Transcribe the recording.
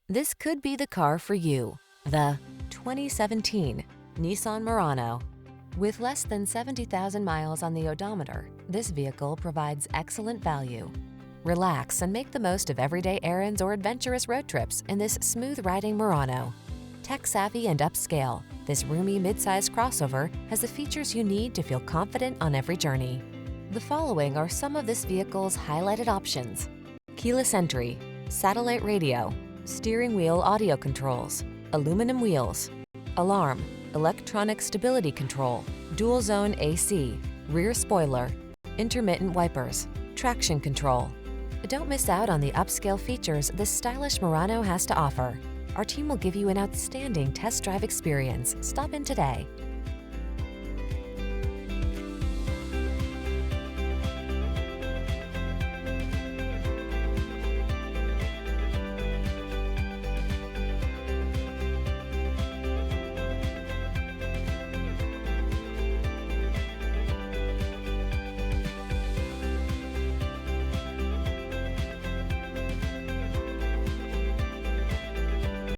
This could be the car for you. The 2017 Nissan Murano. With less than 70,000 miles on the odometer, this vehicle provides excellent value. Relax and make the most of everyday errands or adventurous road trips in this smooth-riding Murano. Tech-savvy and upscale, this roomy midsize crossover has the features you need to feel confident on every journey. The following are some of this vehicle's highlighted options: keyless entry, satellite radio, steering wheel audio controls, aluminum wheels, alarm, electronic stability control, dual zone AC, rear spoiler, intermittent wipers, traction control. Don't miss out on the upscale features this stylish Murano has to offer. Our team will give you an outstanding test drive experience. Stop in today.